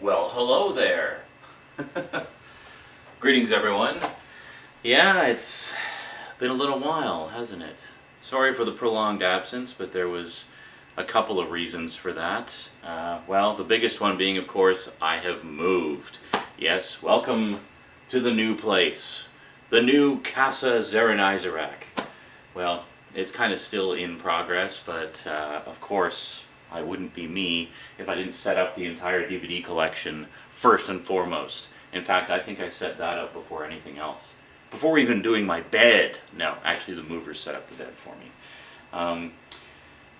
Well, hello there. Greetings, everyone. Yeah, it's been a little while, hasn't it? Sorry for the prolonged absence, but there was a couple of reasons for that. Well, the biggest one being, of course, I have moved. Yes, welcome to the new place. The new Casa Zaranyzerak. Well, it's kind of still in progress, but of course, I wouldn't be me if I didn't set up the entire DVD collection first and foremost. In fact, I think I set that up before anything else. Before even doing my bed. No, actually the movers set up the bed for me.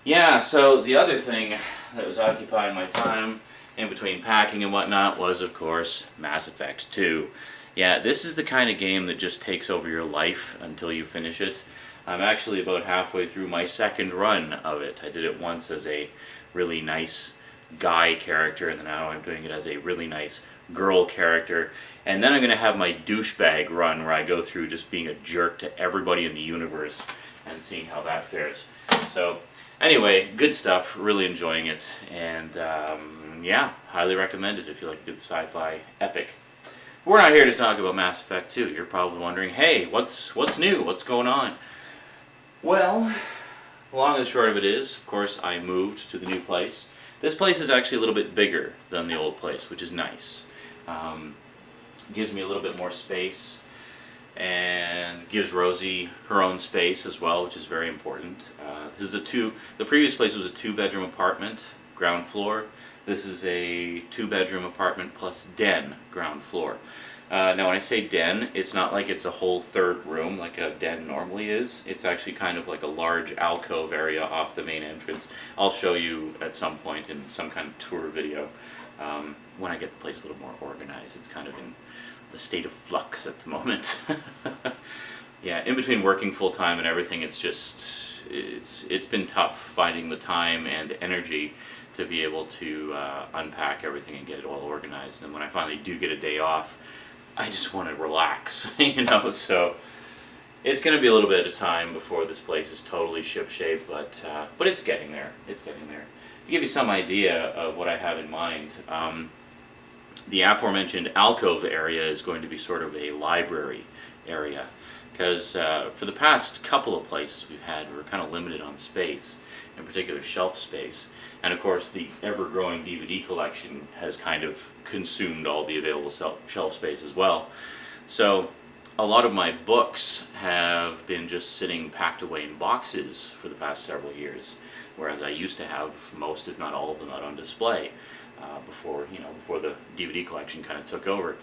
Yeah, so the other thing that was occupying my time in between packing and whatnot was, of course, Mass Effect 2. Yeah, this is the kind of game that just takes over your life until you finish it. I'm actually about halfway through my second run of it. I did it once as a really nice guy character, and now I'm doing it as a really nice girl character. And then I'm going to have my douchebag run where I go through just being a jerk to everybody in the universe and seeing how that fares. So anyway, good stuff, really enjoying it, and yeah, highly recommend it if you like a good sci-fi epic. We're not here to talk about Mass Effect 2. You're probably wondering, hey, what's new? What's going on? Well, long and short of it is, of course, I moved to the new place. This place is actually a little bit bigger than the old place, which is nice. Gives me a little bit more space, and gives Rosie her own space as well, which is very important. The previous place was a 2-bedroom apartment, ground floor. This is a 2-bedroom apartment plus den, ground floor. Now when I say den, it's not like it's a whole third room like a den normally is. It's actually kind of like a large alcove area off the main entrance. I'll show you at some point in some kind of tour video when I get the place a little more organized. It's kind of in a state of flux at the moment. Yeah, in between working full-time and everything, it's been tough finding the time and energy to be able to unpack everything and get it all organized. And when I finally do get a day off, I just want to relax, so it's going to be a little bit of time before this place is totally ship-shape, but it's getting there. It's getting there. To give you some idea of what I have in mind, the aforementioned alcove area is going to be sort of a library area, because for the past couple of places we've had, we're kind of limited on space, in particular shelf space. And of course the ever-growing DVD collection has kind of consumed all the available shelf space as well. So a lot of my books have been just sitting packed away in boxes for the past several years, whereas I used to have most, if not all of them, out on display before the DVD collection kind of took over.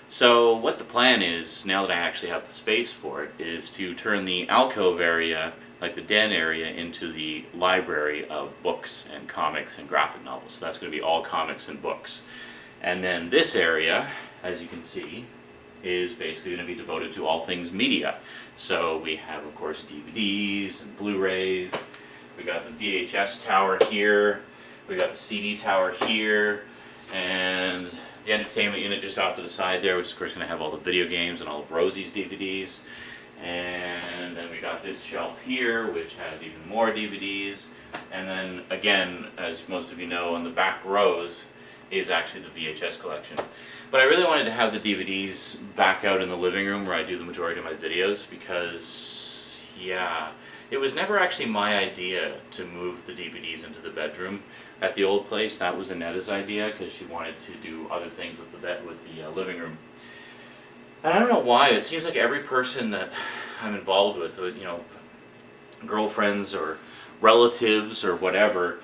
So what the plan is, now that I actually have the space for it, is to turn the alcove area, like the den area, into the library of books and comics and graphic novels. So that's going to be all comics and books. And then this area, as you can see, is basically going to be devoted to all things media. So we have, of course, DVDs and Blu-rays. We got the VHS tower here. We got the CD tower here, and the entertainment unit just off to the side there, which is of course going to have all the video games and all of Rosie's DVDs. And then we got this shelf here, which has even more DVDs. And then again, as most of you know, on the back rows is actually the VHS collection. But I really wanted to have the DVDs back out in the living room where I do the majority of my videos, because, yeah, it was never actually my idea to move the DVDs into the bedroom at the old place. That was Annetta's idea, because she wanted to do other things with the living room. And I don't know why, it seems like every person that I'm involved with, girlfriends or relatives or whatever,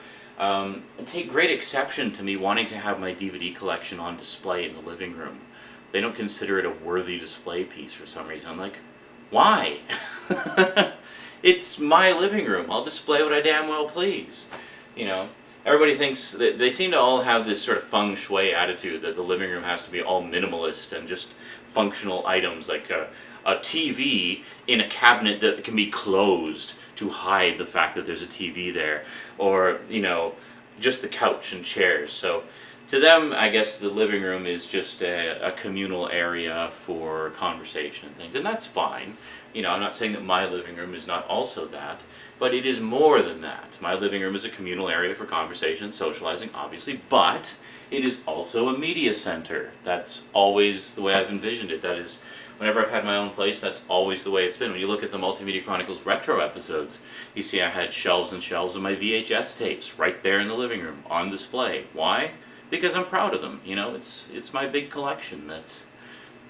take great exception to me wanting to have my DVD collection on display in the living room. They don't consider it a worthy display piece for some reason. I'm like, why? It's my living room. I'll display what I damn well please. Everybody thinks that they seem to all have this sort of feng shui attitude that the living room has to be all minimalist and just functional items, like a TV in a cabinet that can be closed to hide the fact that there's a TV there, or just the couch and chairs. So To them, I guess the living room is just a communal area for conversation and things, and that's fine. I'm not saying that my living room is not also that, but it is more than that. My living room is a communal area for conversation, socializing, obviously, but it is also a media center. That's always the way I've envisioned it. That is, whenever I've had my own place, that's always the way it's been. When you look at the Multimedia Chronicles retro episodes, you see I had shelves and shelves of my VHS tapes right there in the living room on display. Why? Because I'm proud of them. It's my big collection that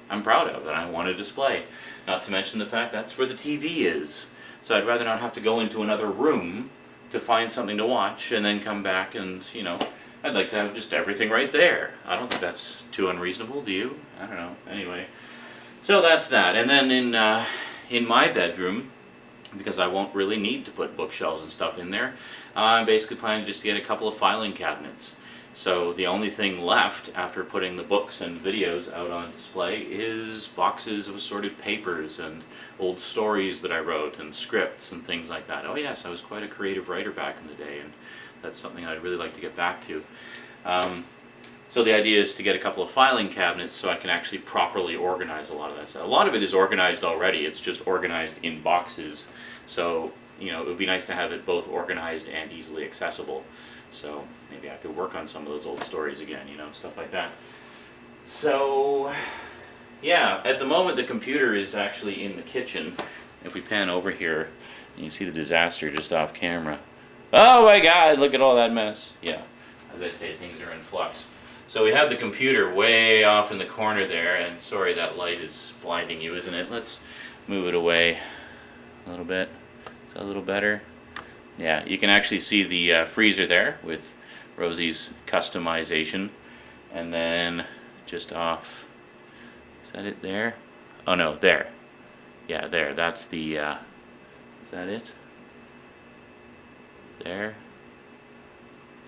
I'm proud of, that I want to display. Not to mention the fact that's where the TV is. So I'd rather not have to go into another room to find something to watch and then come back and, I'd like to have just everything right there. I don't think that's too unreasonable, do you? I don't know. Anyway, so that's that. And then in my bedroom, because I won't really need to put bookshelves and stuff in there, I'm basically planning just to get a couple of filing cabinets. So the only thing left after putting the books and videos out on display is boxes of assorted papers and old stories that I wrote and scripts and things like that. Oh yes, I was quite a creative writer back in the day, and that's something I'd really like to get back to. So the idea is to get a couple of filing cabinets so I can actually properly organize a lot of that stuff. A lot of it is organized already, it's just organized in boxes. So, it would be nice to have it both organized and easily accessible. So maybe I could work on some of those old stories again, stuff like that. So, yeah, at the moment the computer is actually in the kitchen. If we pan over here, you see the disaster just off camera. Oh my God, look at all that mess. Yeah, as I say, things are in flux. So we have the computer way off in the corner there, and sorry that light is blinding you, isn't it? Let's move it away a little bit. Is that a little better? Yeah, you can actually see the freezer there with Rosie's customization. And then just off, is that it there? Oh no, there. Yeah, there, that's the, is that it? There.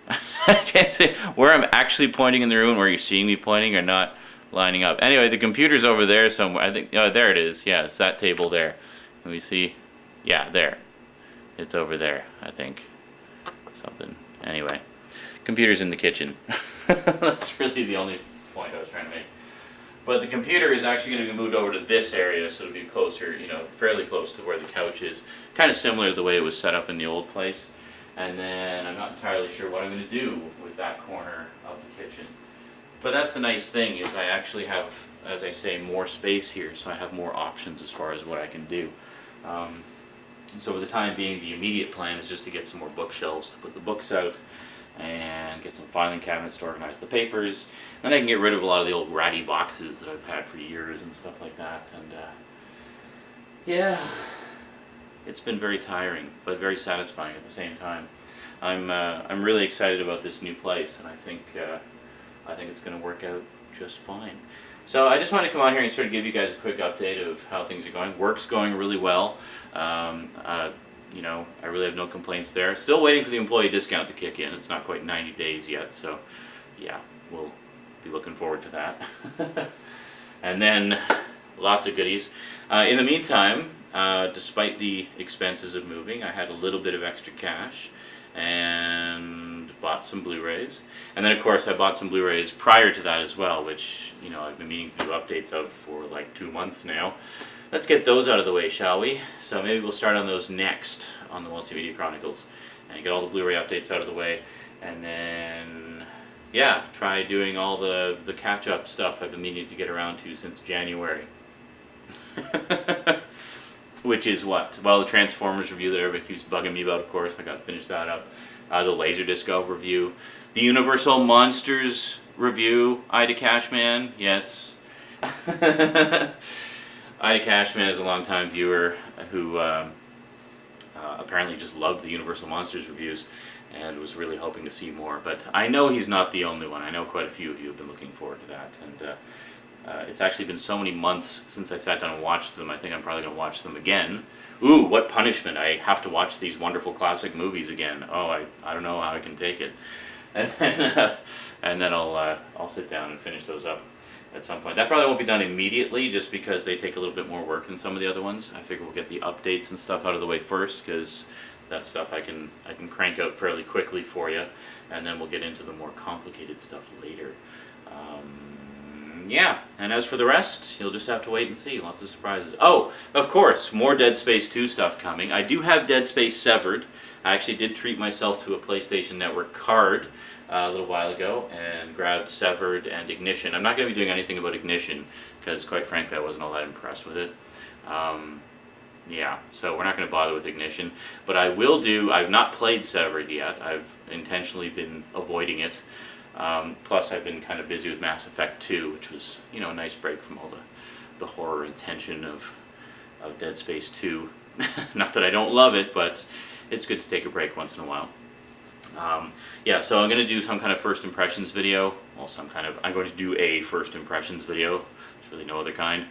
I can't see where I'm actually pointing in the room, where you're seeing me pointing or not lining up. Anyway, the computer's over there somewhere. I think, oh, there it is. Yeah, it's that table there. Let me see. Yeah, there. It's over there, I think. Something. Anyway, computer's in the kitchen. That's really the only point I was trying to make. But the computer is actually going to be moved over to this area, so it'll be closer, fairly close to where the couch is. Kind of similar to the way it was set up in the old place. And then I'm not entirely sure what I'm going to do with that corner of the kitchen. But that's the nice thing, is I actually have, as I say, more space here, so I have more options as far as what I can do. So for the time being, the immediate plan is just to get some more bookshelves to put the books out, and get some filing cabinets to organize the papers. Then I can get rid of a lot of the old ratty boxes that I've had for years and stuff like that. And yeah, it's been very tiring, but very satisfying at the same time. I'm really excited about this new place, and I think it's going to work out just fine. So I just wanted to come on here and sort of give you guys a quick update of how things are going. Work's going really well. I really have no complaints there. Still waiting for the employee discount to kick in. It's not quite 90 days yet, so yeah, we'll be looking forward to that. And then lots of goodies. In the meantime, despite the expenses of moving, I had a little bit of extra cash and bought some Blu-rays. And then of course I bought some Blu-rays prior to that as well, which I've been meaning to do updates of for like 2 months now. Let's get those out of the way, shall we? So maybe we'll start on those next on the Multimedia Chronicles and get all the Blu-ray updates out of the way, and then yeah, try doing all the catch-up stuff I've been meaning to get around to since January. Which is what? Well, the Transformers review that everybody keeps bugging me about, of course. I gotta finish that up. The Laserdisc Elf review. The Universal Monsters review. Ida Cashman, yes. Ida Cashman is a longtime viewer who apparently just loved the Universal Monsters reviews and was really hoping to see more. But I know he's not the only one. I know quite a few of you have been looking forward to that. And it's actually been so many months since I sat down and watched them. I think I'm probably going to watch them again. Ooh, what punishment. I have to watch these wonderful classic movies again. Oh, I don't know how I can take it. And then I'll sit down and finish those up at some point. That probably won't be done immediately, just because they take a little bit more work than some of the other ones. I figure we'll get the updates and stuff out of the way first, because that stuff I can crank out fairly quickly for you, and then we'll get into the more complicated stuff later. Yeah, and as for the rest, you'll just have to wait and see. Lots of surprises. Oh, of course, more Dead Space 2 stuff coming. I do have Dead Space Severed. I actually did treat myself to a PlayStation Network card a little while ago and grabbed Severed and Ignition. I'm not going to be doing anything about Ignition because, quite frankly, I wasn't all that impressed with it. Yeah, so we're not going to bother with Ignition. But I will do, I've not played Severed yet. I've intentionally been avoiding it. Plus, I've been kind of busy with Mass Effect 2, which was, you know, a nice break from all the horror and tension of Dead Space 2. Not that I don't love it, but it's good to take a break once in a while. Yeah, so I'm going to do some kind of first impressions video. Well, I'm going to do a first impressions video. There's really no other kind.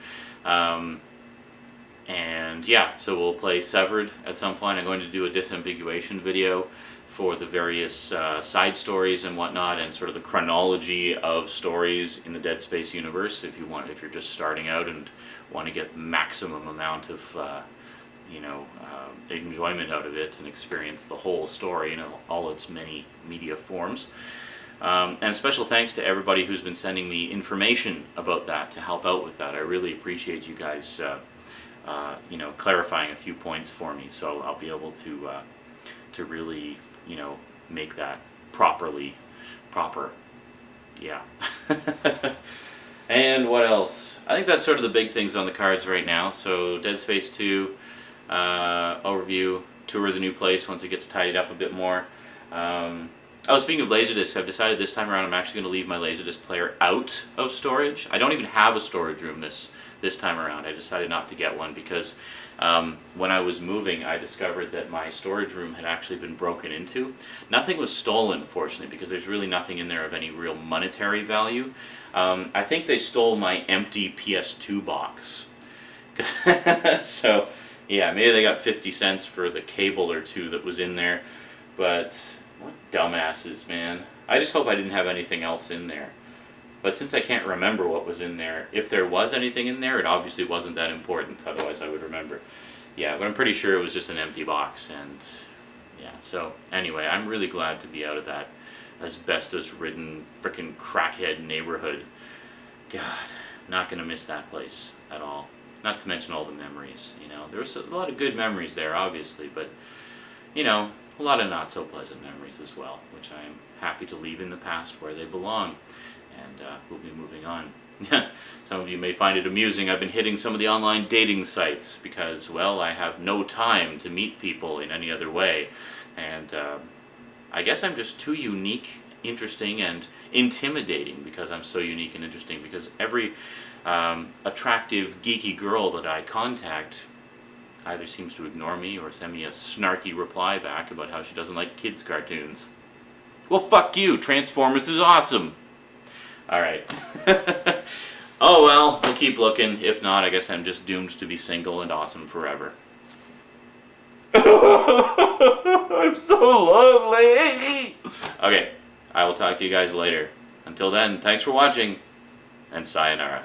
And yeah, so we'll play Severed at some point. I'm going to do a disambiguation video for the various side stories and whatnot, and sort of the chronology of stories in the Dead Space universe. If you're just starting out and want to get maximum amount of enjoyment out of it and experience the whole story in all its many media forms. And special thanks to everybody who's been sending me information about that to help out with that. I really appreciate you guys, clarifying a few points for me, so I'll be able to really, make that proper. Yeah. And what else? I think that's sort of the big things on the cards right now. So Dead Space 2 overview, tour of the new place once it gets tidied up a bit more. Speaking of Laserdiscs, I've decided this time around I'm actually going to leave my Laserdisc player out of storage. I don't even have a storage room this time around. I decided not to get one because when I was moving, I discovered that my storage room had actually been broken into. Nothing was stolen, fortunately, because there's really nothing in there of any real monetary value. I think they stole my empty PS2 box. So, yeah, maybe they got 50 cents for the cable or two that was in there. But what dumbasses, man. I just hope I didn't have anything else in there. But since I can't remember what was in there, if there was anything in there, it obviously wasn't that important, otherwise I would remember. Yeah, but I'm pretty sure it was just an empty box, and yeah, so anyway, I'm really glad to be out of that asbestos-ridden frickin' crackhead neighborhood. God, not gonna miss that place at all. Not to mention all the memories, There was a lot of good memories there, obviously, but, a lot of not so pleasant memories as well, which I am happy to leave in the past where they belong. And we'll be moving on. Some of you may find it amusing. I've been hitting some of the online dating sites because, well, I have no time to meet people in any other way. And I guess I'm just too unique, interesting, and intimidating because I'm so unique and interesting. Because every attractive, geeky girl that I contact either seems to ignore me or send me a snarky reply back about how she doesn't like kids' cartoons. Well, fuck you. Transformers is awesome. Alright. Oh well, we'll keep looking. If not, I guess I'm just doomed to be single and awesome forever. I'm so lovely! Okay, I will talk to you guys later. Until then, thanks for watching, and sayonara.